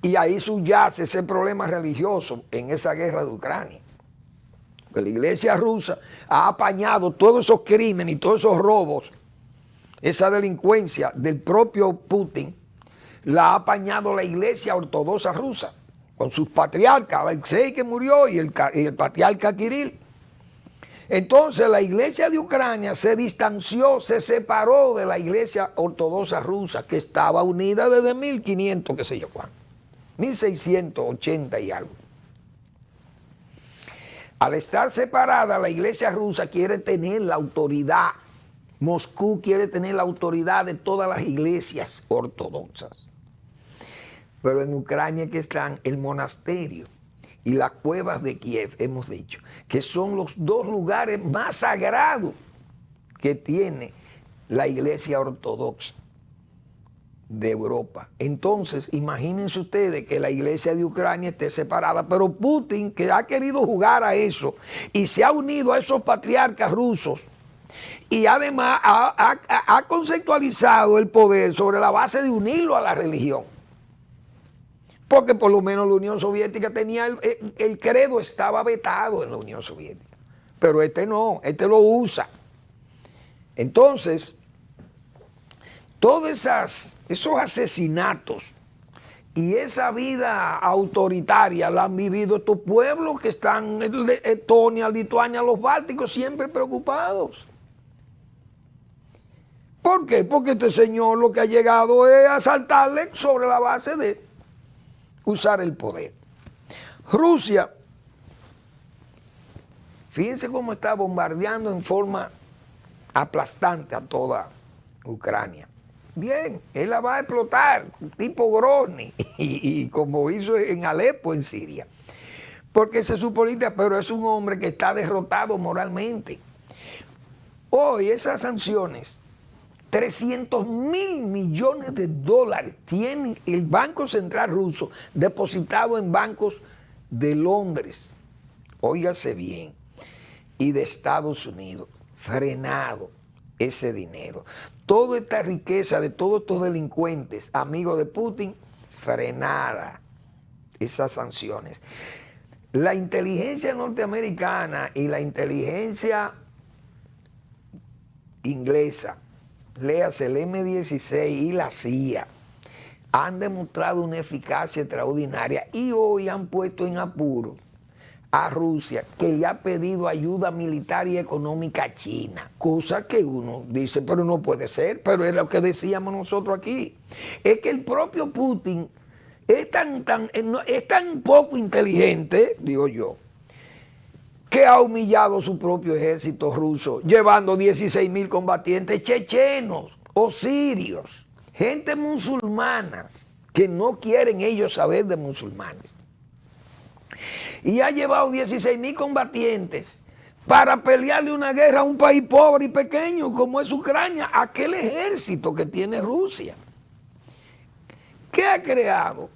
Y ahí subyace ese problema religioso en esa guerra de Ucrania. Que la iglesia rusa ha apañado todos esos crímenes y todos esos robos, esa delincuencia del propio Putin, la ha apañado la iglesia ortodoxa rusa, con sus patriarcas, Alexei que murió y el patriarca Kirill. Entonces la iglesia de Ucrania se distanció, se separó de la iglesia ortodoxa rusa, que estaba unida desde 1500, qué sé yo cuánto. 1680 y algo. Al estar separada, la iglesia rusa quiere tener la autoridad. Moscú quiere tener la autoridad de todas las iglesias ortodoxas. Pero en Ucrania que están el monasterio y las cuevas de Kiev, hemos dicho, que son los dos lugares más sagrados que tiene la iglesia ortodoxa de Europa. Entonces, imagínense ustedes que la iglesia de Ucrania esté separada, pero Putin, que ha querido jugar a eso y se ha unido a esos patriarcas rusos y además ha conceptualizado el poder sobre la base de unirlo a la religión. Porque por lo menos la Unión Soviética tenía el credo estaba vetado en la Unión Soviética, pero este no, este lo usa. Entonces, todos esos asesinatos y esa vida autoritaria la han vivido estos pueblos que están en Estonia, Lituania, los bálticos, siempre preocupados. ¿Por qué? Porque este señor lo que ha llegado es a asaltarle sobre la base de usar el poder. Rusia, fíjense cómo está bombardeando en forma aplastante a toda Ucrania. Bien, él la va a explotar, tipo Grozny, y como hizo en Alepo, en Siria. Porque ese es su política, pero es un hombre que está derrotado moralmente. Hoy esas sanciones, 300.000 millones de dólares tiene el Banco Central ruso depositado en bancos de Londres, óigase bien, y de Estados Unidos, frenado ese dinero. Toda esta riqueza de todos estos delincuentes, amigos de Putin, frenada esas sanciones. La inteligencia norteamericana y la inteligencia inglesa, léase el M16 y la CIA, han demostrado una eficacia extraordinaria y hoy han puesto en apuro a Rusia, que le ha pedido ayuda militar y económica a China, cosa que uno dice, pero no puede ser, pero es lo que decíamos nosotros aquí, es que el propio Putin es tan poco inteligente, digo yo, que ha humillado su propio ejército ruso, llevando 16.000 combatientes chechenos o sirios, gente musulmanas, que no quieren ellos saber de musulmanes. Y ha llevado 16.000 combatientes para pelearle una guerra a un país pobre y pequeño como es Ucrania, aquel ejército que tiene Rusia. ¿Qué ha creado?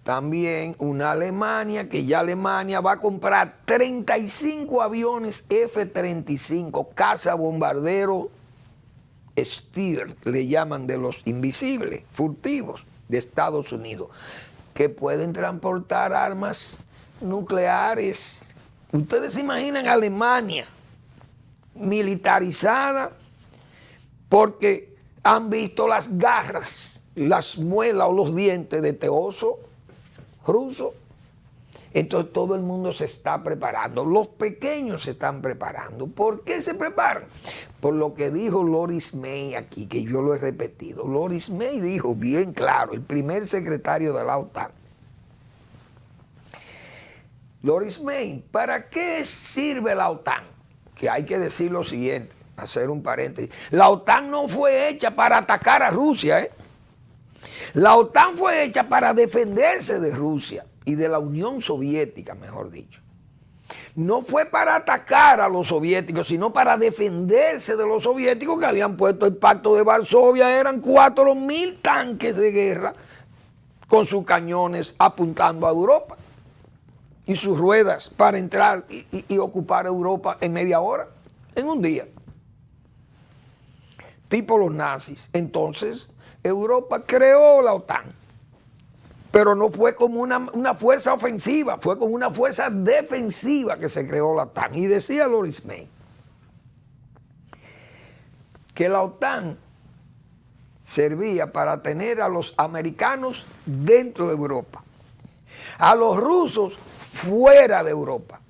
También una Alemania, que ya Alemania va a comprar 35 aviones F-35, caza bombardero Steer, le llaman, de los invisibles, furtivos, de Estados Unidos, que pueden transportar armas nucleares. Ustedes se imaginan Alemania militarizada porque han visto las garras, las muelas o los dientes de este oso ruso. Entonces todo el mundo se está preparando, los pequeños se están preparando. ¿Por qué se preparan? Por lo que dijo Loris May aquí, que yo lo he repetido. Loris May dijo bien claro, el primer secretario de la OTAN, Loris May, ¿para qué sirve la OTAN? Que hay que decir lo siguiente, hacer un paréntesis. La OTAN no fue hecha para atacar a Rusia, ¿eh? La OTAN fue hecha para defenderse de Rusia y de la Unión Soviética, mejor dicho. No fue para atacar a los soviéticos, sino para defenderse de los soviéticos que habían puesto el Pacto de Varsovia. Eran 4.000 tanques de guerra con sus cañones apuntando a Europa y sus ruedas para entrar y ocupar Europa en media hora, en un día. Tipo los nazis. Entonces, Europa creó la OTAN, pero no fue como una fuerza ofensiva, fue como una fuerza defensiva que se creó la OTAN. Y decía Loris May que la OTAN servía para tener a los americanos dentro de Europa, a los rusos fuera de Europa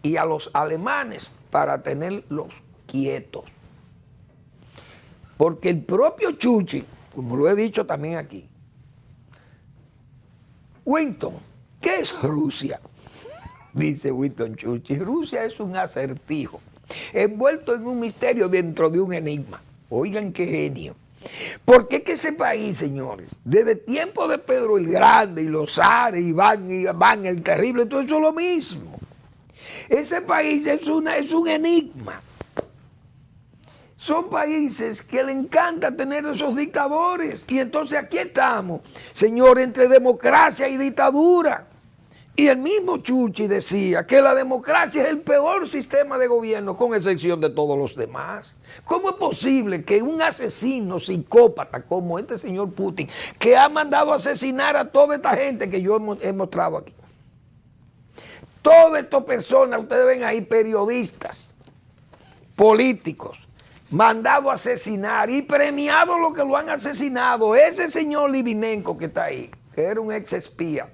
y a los alemanes para tenerlos quietos. Porque el propio Churchill, como lo he dicho también aquí, Winston, ¿qué es Rusia? Dice Winston Churchill, Rusia es un acertijo, envuelto en un misterio dentro de un enigma. Oigan qué genio. Porque es que ese país, señores, desde tiempo de Pedro el Grande y los zares, Iván el Terrible, todo eso es lo mismo. Ese país es un enigma. Son países que le encanta tener esos dictadores. Y entonces aquí estamos, señor, entre democracia y dictadura. Y el mismo Churchill decía que la democracia es el peor sistema de gobierno, con excepción de todos los demás. ¿Cómo es posible que un asesino psicópata como este señor Putin, que ha mandado asesinar a toda esta gente que yo he mostrado aquí, todas estas personas, ustedes ven ahí, periodistas, políticos, mandado a asesinar y premiado los que lo han asesinado? Ese señor Litvinenko que está ahí, que era un ex espía,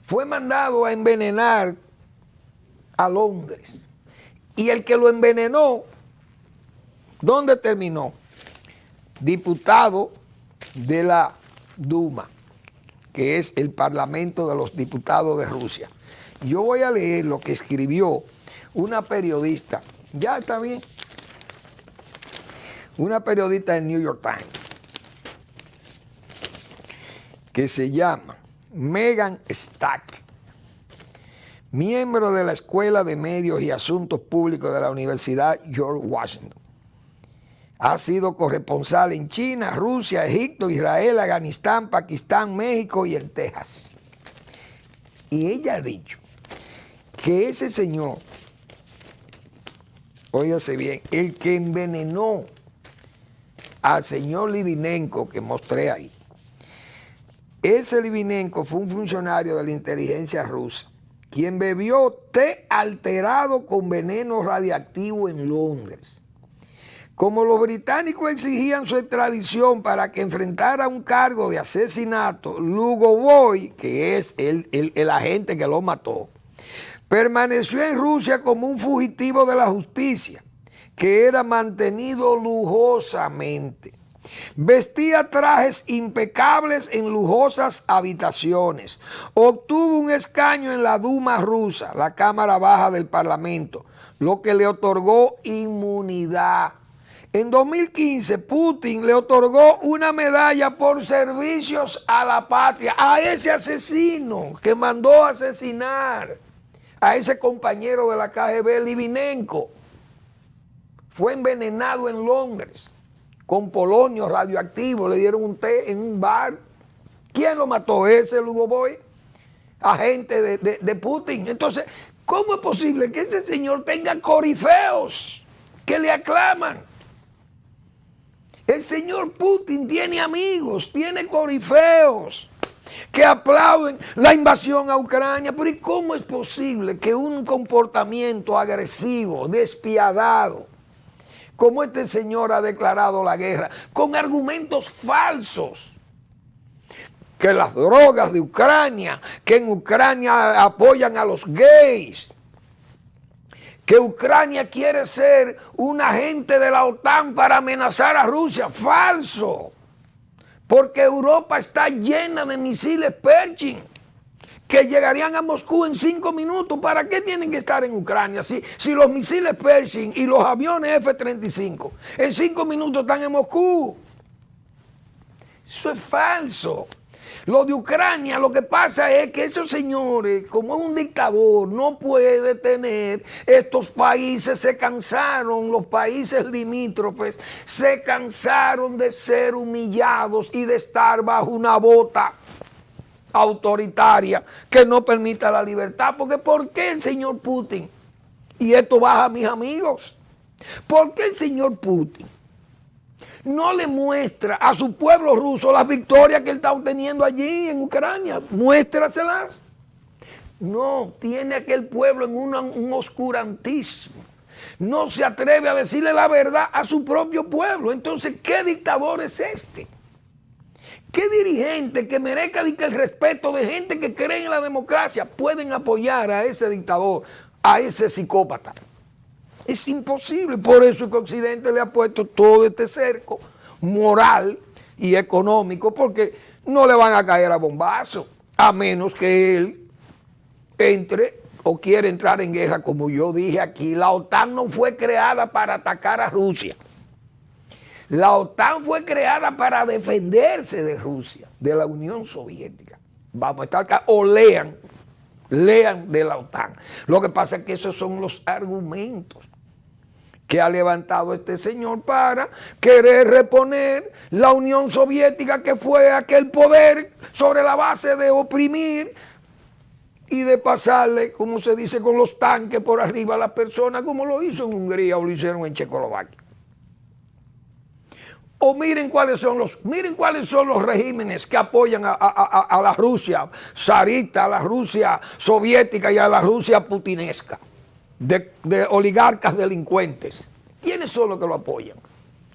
fue mandado a envenenar a Londres. Y el que lo envenenó, ¿dónde terminó? Diputado de la Duma, que es el Parlamento de los Diputados de Rusia. Yo voy a leer lo que escribió una periodista, ya está bien, una periodista del New York Times, que se llama Megan Stack, miembro de la Escuela de Medios y Asuntos Públicos de la Universidad George Washington. Ha sido corresponsal en China, Rusia, Egipto, Israel, Afganistán, Pakistán, México y en Texas. Y ella ha dicho que ese señor, óyase bien, el que envenenó al señor Litvinenko que mostré ahí, ese Litvinenko fue un funcionario de la inteligencia rusa, quien bebió té alterado con veneno radiactivo en Londres. Como los británicos exigían su extradición para que enfrentara un cargo de asesinato, Lugovoy, que es el agente que lo mató, permaneció en Rusia como un fugitivo de la justicia, que era mantenido lujosamente. Vestía trajes impecables en lujosas habitaciones. Obtuvo un escaño en la Duma rusa, la Cámara Baja del Parlamento, lo que le otorgó inmunidad. En 2015, Putin le otorgó una medalla por servicios a la patria a ese asesino que mandó a asesinar a ese compañero de la KGB, Litvinenko. Fue envenenado en Londres con polonio radioactivo, le dieron un té en un bar. ¿Quién lo mató? Ese Lugovoy, agente de Putin. Entonces, ¿cómo es posible que ese señor tenga corifeos que le aclaman? El señor Putin tiene amigos, tiene corifeos que aplauden la invasión a Ucrania. Pero ¿y cómo es posible que un comportamiento agresivo, despiadado, como este señor ha declarado la guerra, con argumentos falsos, que las drogas de Ucrania, que en Ucrania apoyan a los gays, que Ucrania quiere ser un agente de la OTAN para amenazar a Rusia? Falso, porque Europa está llena de misiles Pershing, que llegarían a Moscú en 5 minutos. ¿Para qué tienen que estar en Ucrania? Si los misiles Pershing y los aviones F-35 en 5 minutos están en Moscú. Eso es falso. Lo de Ucrania, lo que pasa es que esos señores, como es un dictador, no puede tener, estos países se cansaron, los países limítrofes se cansaron de ser humillados y de estar bajo una bota autoritaria que no permita la libertad. Porque ¿por qué el señor Putin? Y esto baja a mis amigos. ¿Por qué el señor Putin no le muestra a su pueblo ruso las victorias que él está obteniendo allí en Ucrania? Muéstraselas. No, tiene aquel pueblo en un oscurantismo. No se atreve a decirle la verdad a su propio pueblo. Entonces, ¿qué dictador es este? ¿Qué dirigente que merezca el respeto de gente que cree en la democracia pueden apoyar a ese dictador, a ese psicópata? Es imposible. Por eso es que Occidente le ha puesto todo este cerco moral y económico, porque no le van a caer a bombazo, a menos que él entre o quiera entrar en guerra. Como yo dije aquí, la OTAN no fue creada para atacar a Rusia. La OTAN fue creada para defenderse de Rusia, de la Unión Soviética. Vamos a estar acá, o lean de la OTAN. Lo que pasa es que esos son los argumentos que ha levantado este señor para querer reponer la Unión Soviética, que fue aquel poder sobre la base de oprimir y de pasarle, como se dice, con los tanques por arriba a las personas, como lo hizo en Hungría o lo hicieron en Checoslovaquia. O miren cuáles son los regímenes que apoyan a la Rusia zarista, a la Rusia soviética y a la Rusia putinesca, de oligarcas delincuentes. ¿Quiénes son los que lo apoyan?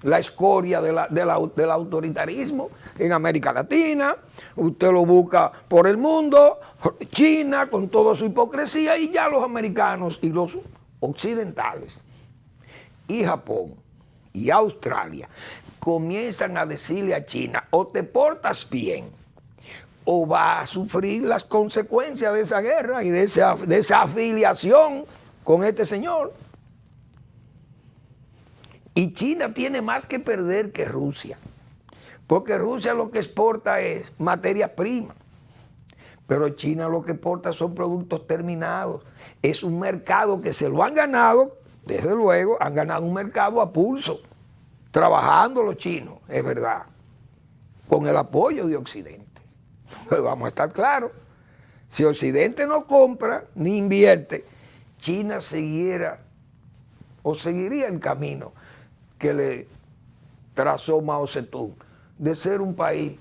La escoria del autoritarismo en América Latina. Usted lo busca por el mundo, China con toda su hipocresía, y ya los americanos y los occidentales y Japón y Australia comienzan a decirle a China: o te portas bien o vas a sufrir las consecuencias de esa guerra y de esa afiliación con este señor. Y China tiene más que perder que Rusia, porque Rusia lo que exporta es materia prima, pero China lo que exporta son productos terminados. Es un mercado que se lo han ganado, desde luego, han ganado un mercado a pulso, trabajando los chinos, es verdad, con el apoyo de Occidente. Pues vamos a estar claros, si Occidente no compra ni invierte, China seguiría el camino que le trazó Mao Zedong, de ser un país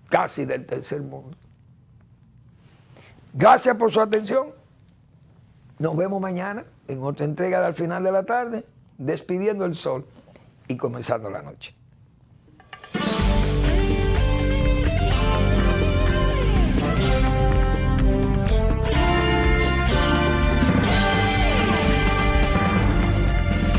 casi del tercer mundo. Gracias por su atención. Nos vemos mañana en otra entrega de Al Final de la Tarde, despidiendo el sol y comenzando la noche.